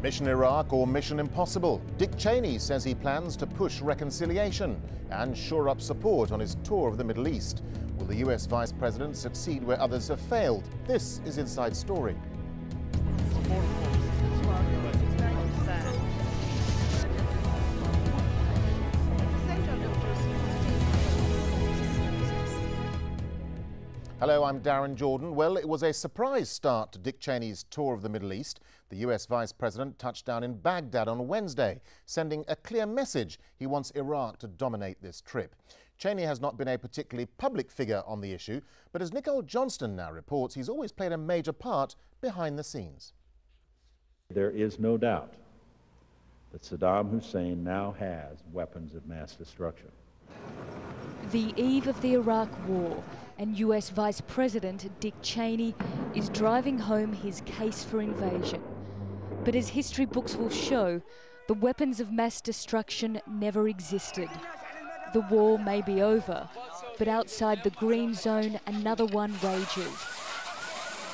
Mission Iraq or Mission Impossible? Dick Cheney says he plans to push reconciliation and shore up support on his tour of the Middle East. Will the US Vice President succeed where others have failed? This is Inside Story. Hello, I'm Darren Jordan. Well, it was a surprise start to Dick Cheney's tour of the Middle East. The US Vice President touched down in Baghdad on Wednesday, sending a clear message he wants Iraq to dominate this trip. Cheney has not been a particularly public figure on the issue, but as Nicole Johnston now reports, he's always played a major part behind the scenes. There is no doubt that Saddam Hussein now has weapons of mass destruction. The eve of the Iraq War, and US Vice President Dick Cheney is driving home his case for invasion. But as history books will show, the weapons of mass destruction never existed. The war may be over, but outside the green zone, another one rages.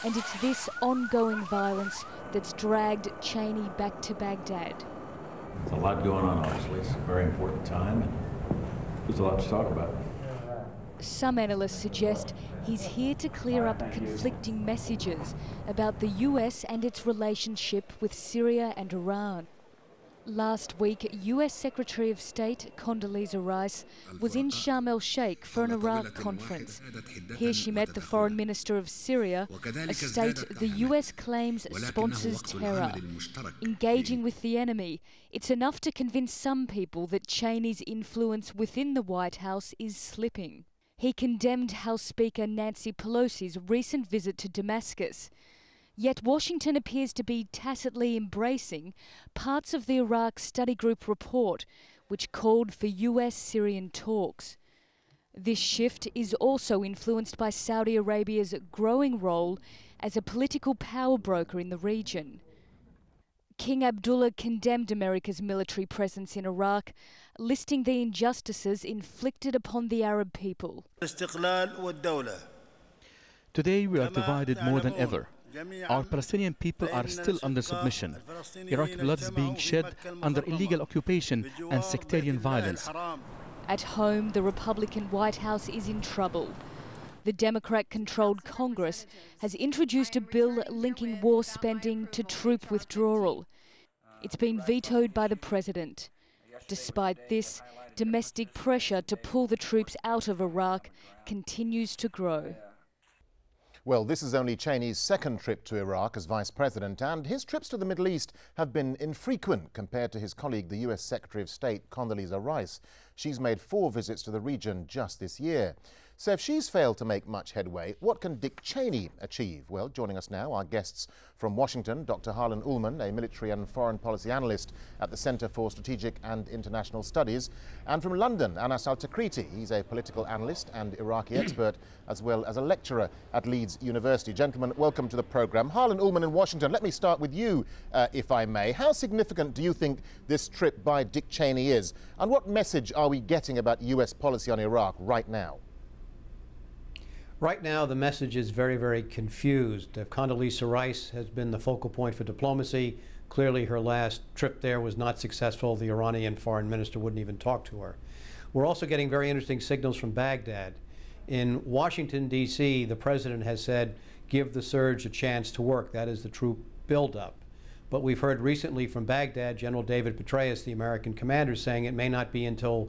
And it's this ongoing violence that's dragged Cheney back to Baghdad. There's a lot going on, obviously. It's a very important time, and there's a lot to talk about. Some analysts suggest he's here to clear up conflicting messages about the US and its relationship with Syria and Iran. Last week, US Secretary of State Condoleezza Rice was in Sharm el-Sheikh for an Iraq conference. Here she met the Foreign Minister of Syria, a state the US claims sponsors terror. Engaging with the enemy, it's enough to convince some people that Cheney's influence within the White House is slipping. He condemned House Speaker Nancy Pelosi's recent visit to Damascus. Yet Washington appears to be tacitly embracing parts of the Iraq Study Group report, which called for US-Syrian talks. This shift is also influenced by Saudi Arabia's growing role as a political power broker in the region. King Abdullah condemned America's military presence in Iraq, listing the injustices inflicted upon the Arab people. Today we are divided more than ever. Our Palestinian people are still under submission. Iraqi blood is being shed under illegal occupation and sectarian violence. At home, the Republican White House is in trouble. The Democrat-controlled Congress has introduced a bill linking war spending to troop withdrawal. It's been vetoed by the president. Despite this, domestic pressure to pull the troops out of Iraq continues to grow. Well, this is only Cheney's second trip to Iraq as Vice President, and his trips to the Middle East have been infrequent compared to his colleague, the US Secretary of State Condoleezza Rice. She's made 4 visits to the region just this year. So if she's failed to make much headway, what can Dick Cheney achieve? Well, joining us now are guests from Washington, Dr. HARLAN, a military and foreign policy analyst at the Center for Strategic and International Studies, and from London, TIKRITI. He's a political analyst and Iraqi expert, as well as a lecturer at Leeds University. Gentlemen, welcome to the program. HARLAN in Washington, let me start with you, if I may. How significant do you think this trip by Dick Cheney is? And what message are we getting about US policy on Iraq right now? Right now, the message is very, very confused. Condoleezza Rice has been the focal point for diplomacy. Clearly, her last trip there was not successful. The Iranian foreign minister wouldn't even talk to her. We're also getting very interesting signals from Baghdad. In Washington, D.C., the president has said, give the surge a chance to work. That is the troop buildup. But we've heard recently from Baghdad, General David Petraeus, the American commander, saying it may not be until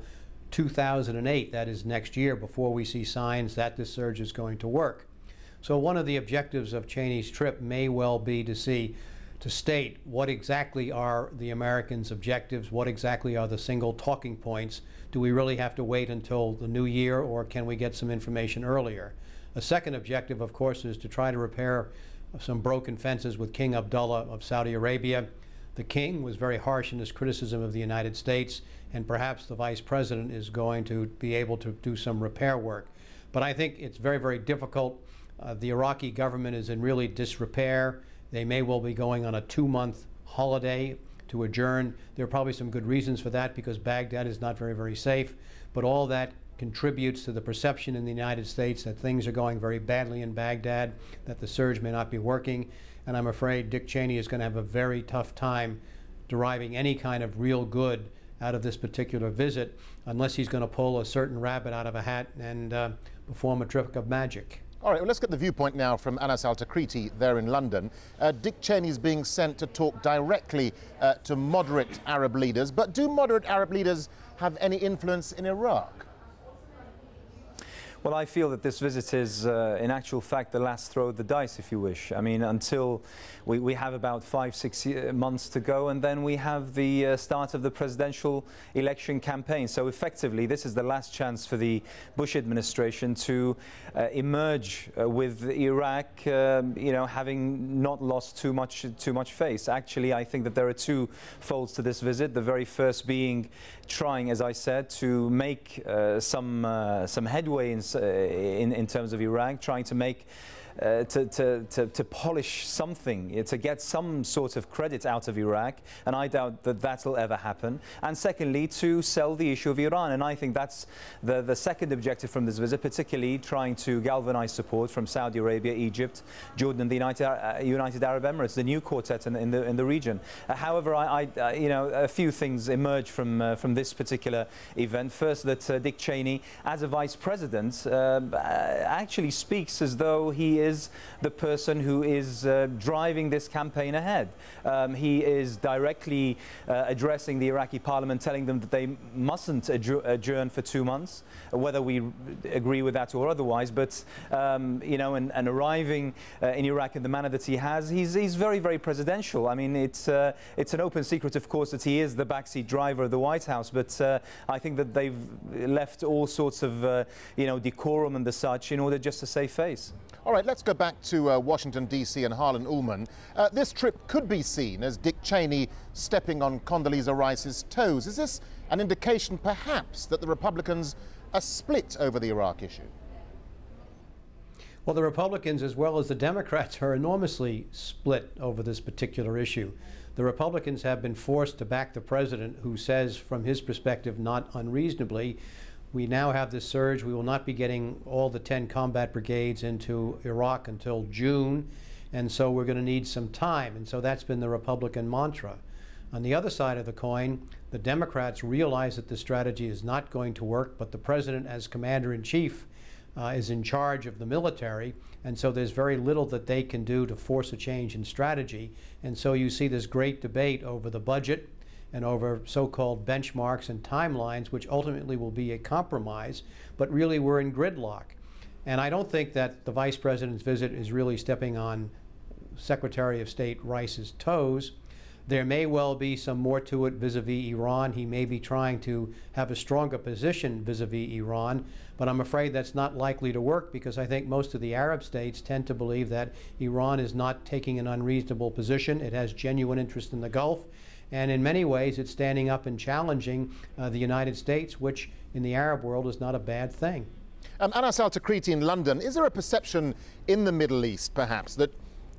2008, that is next year, before we see signs that this surge is going to work. So one of the objectives of Cheney's trip may well be to state what exactly are the Americans' objectives, what exactly are the single talking points. Do we really have to wait until the new year, or can we get some information earlier? A second objective, of course, is to try to repair some broken fences with King Abdullah of Saudi Arabia. The king was very harsh in his criticism of the United States, and perhaps the vice president is going to be able to do some repair work. But I think it's very, very difficult. The Iraqi government is in really disrepair. They may well be going on a 2-month holiday to adjourn. There are probably some good reasons for that, because Baghdad is not very, very safe. But all that contributes to the perception in the United States that things are going very badly in Baghdad, that the surge may not be working, and I'm afraid Dick Cheney is going to have a very tough time deriving any kind of real good out of this particular visit unless he's going to pull a certain rabbit out of a hat and perform a trick of magic. All right, well, let's get the viewpoint now from TIKRITI there in London. Dick Cheney's being sent to talk directly to moderate Arab leaders, but do moderate Arab leaders have any influence in Iraq? Well, I feel that this visit is, in actual fact, the last throw of the dice, if you wish. I mean, until we have about 5-6 months to go, and then we have the start of the presidential election campaign. So effectively, this is the last chance for the Bush administration to emerge with Iraq, you know, having not lost too much face. Actually, I think that there are two folds to this visit. The very first being trying, as I said, to make some headway in terms of Iraq, trying to make to polish something, to get some sort of credit out of Iraq, and I doubt that that'll ever happen. And secondly, to sell the issue of Iran, and I think that's the second objective from this visit, particularly trying to galvanize support from Saudi Arabia, Egypt, Jordan, and the United Arab Emirates, the new quartet in the region. However, you know, a few things emerge from this particular event. First, that Dick Cheney, as a vice president, actually speaks as though he is the person who is driving this campaign ahead. He is directly addressing the Iraqi parliament, telling them that they mustn't adjourn for 2 months, whether we agree with that or otherwise. But you know, and arriving in Iraq in the manner that he has, he's very, very presidential. I mean, it's an open secret, of course, that he is the backseat driver of the White House. But I think that they've left all sorts of you know, decorum and the such in order just to save face. All right, let's go back to Washington, D.C. and HARLAN ULLMAN. This trip could be seen as Dick Cheney stepping on Condoleezza Rice's toes. Is this an indication, perhaps, that the Republicans are split over the Iraq issue? Well, the Republicans, as well as the Democrats, are enormously split over this particular issue. The Republicans have been forced to back the president, who says, from his perspective, not unreasonably, we now have this surge. We will not be getting all the 10 combat brigades into Iraq until June, and so we're going to need some time. And so that's been the Republican mantra. On the other side of the coin, the Democrats realize that the strategy is not going to work, but the president, as commander-in-chief, is in charge of the military, and so there's very little that they can do to force a change in strategy. And so you see this great debate over the budget and over so-called benchmarks and timelines, which ultimately will be a compromise, but really we're in gridlock. And I don't think that the Vice President's visit is really stepping on Secretary of State Rice's toes. There may well be some more to it vis-a-vis Iran. He may be trying to have a stronger position vis-a-vis Iran, but I'm afraid that's not likely to work, because I think most of the Arab states tend to believe that Iran is not taking an unreasonable position. It has genuine interest in the Gulf. And in many ways, it's standing up and challenging the United States, which in the Arab world is not a bad thing. TIKRITI in London, is there a perception in the Middle East, perhaps, that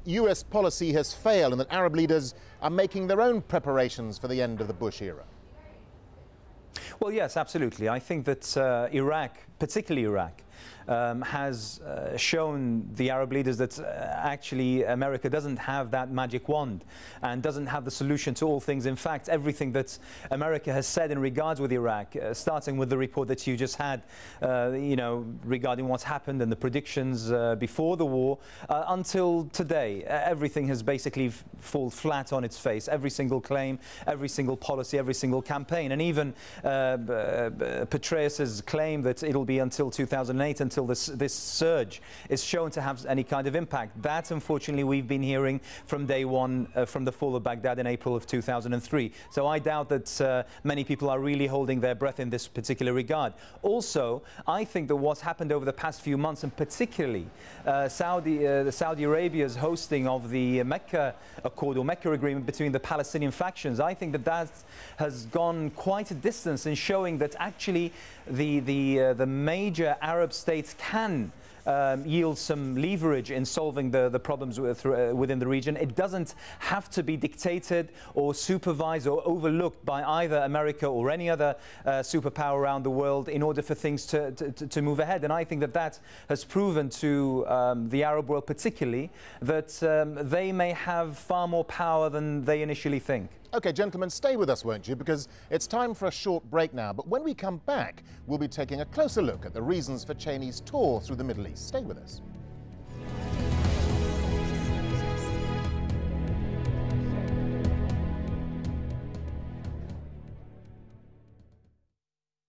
US policy has failed and that Arab leaders are making their own preparations for the end of the Bush era? Well, yes, absolutely. I think that Iraq, particularly Iraq, has shown the Arab leaders that actually America doesn't have that magic wand and doesn't have the solution to all things. In fact, everything that America has said in regards with Iraq, starting with the report that you just had, you know, regarding what's happened and the predictions before the war, until today, everything has basically fallen flat on its face. Every single claim, every single policy, every single campaign, and even Petraeus's claim that it'll be until 2008 until this surge is shown to have any kind of impact. That, unfortunately, we've been hearing from day one, from the fall of Baghdad in April of 2003. So I doubt that many people are really holding their breath in this particular regard. Also, I think that what's happened over the past few months, and particularly Saudi Arabia's hosting of the Mecca Accord or Mecca Agreement between the Palestinian factions, I think that that has gone quite a distance in showing that actually the major Arab states can yield some leverage in solving the problems within the region. It doesn't have to be dictated or supervised or overlooked by either America or any other superpower around the world in order for things to move ahead. And I think that that has proven to the Arab world particularly that they may have far more power than they initially think. OK, gentlemen, stay with us, won't you? Because it's time for a short break now. But when we come back, we'll be taking a closer look at the reasons for Cheney's tour through the Middle East. Stay with us.